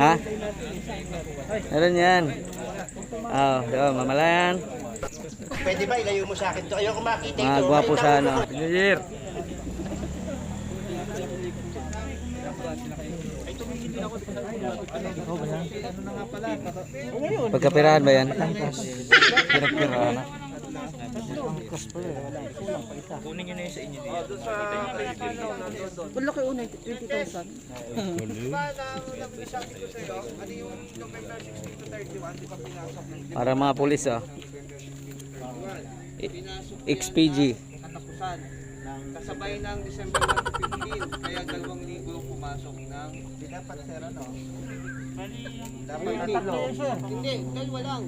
Ha? Meron yan. Oh, yun, mamalayan. Pwede ba ilayo mo sa akin to? Ayoko makita ito. Mga gwapo sa ano. New Year. Pagkapirahan ba yan? Pagkapirahan na. Kunin nyo na yun sa inyo dito. Wala kayo unay, 20,000. Para mga pulis oh. XPG. Katapusan kasabay ng December 15, kaya 2 linggo pumasok ng dapat sir ano? Dapat natalo. Hindi, dalawa lang.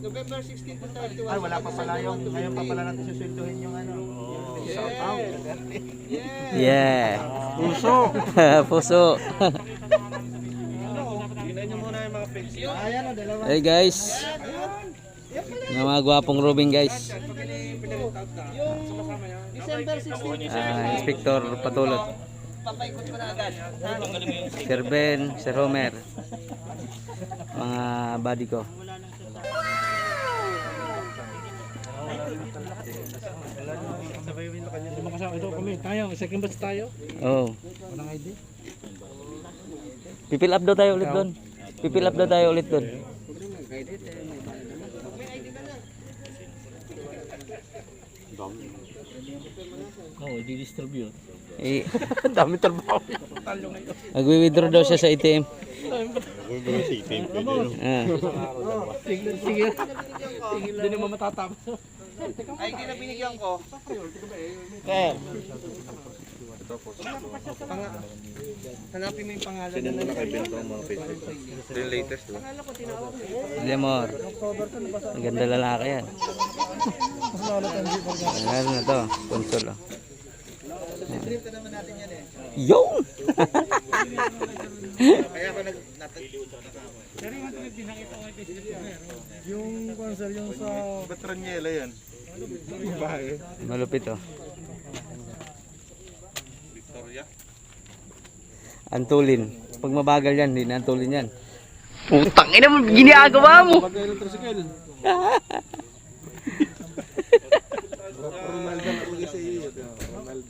November 16 to 31. Ay, wala pa pala yung, ngayon pa pala natin susunduhin yung ano. Yung shout out. Yeah. Puso. Puso. Tingnan nyo muna yung mga pics. Ayan o, dalawa. Hey guys. Yung mga gwapong Robin guys. December 16 Inspector Patulot. papaikot ko na agad. Sir Ben, Sir Homer. Mga buddy ko. Ito kami, tayo, second batch tayo. Oh. Walang ID. Pipil up daw tayo ulit doon. Pipil up daw tayo ulit doon. Oo, i-distribute. Eh, Dami trabaho. Nagwi-withdraw daw siya sa ATM. Ah. Sige. Sige. Hindi naman matatapos. Ay, hindi na binigyan ko. Hanapin mo yung pangalan na nakibenta ng mga Facebook. Yung latest, diba? Lemor. Maganda lalaki yan. Ano na to? Console oh. Trip ka naman natin yan eh. Yo! Kaya ako natagiliw sa Yung concert yung sa Batranyela yan. Bahay. Malupit oh. Victoria. Antulin. Pag mabagal yan, hindi na antulin yan. Putang ina mo, ginagawa mo! tricycle.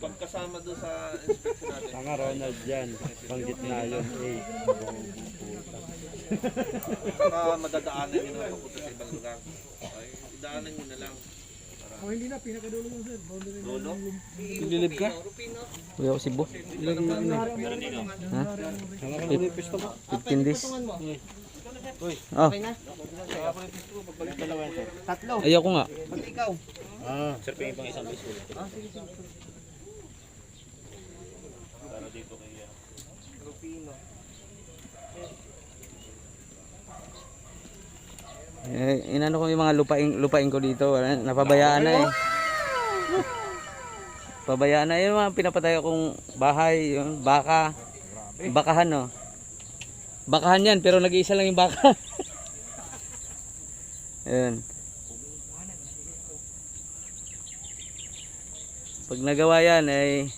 Pagkasama doon sa inspection natin. Tanga Ronald dyan. Pang gitna yun. Baka madadaanan nyo na papunta sa ibang lugar. Okay, idaanan nyo na lang. Hindi na, pinakadulo mo sir. Lolo? Lilib ka? Kuya ko Cebu. Ha? 15 days. Oh, Tatlo. ayoko nga. Pag ikaw. Sir, pingin pang isang piso. Rupino. Eh, inano ko yung mga lupain ko dito. Napabayaan na eh. Pabayaan na yung mga pinapatayo kong bahay, yung baka. Bakahan no. Bakahan yan pero nag-iisa lang yung baka. Ayun. Pag nagawa yan ay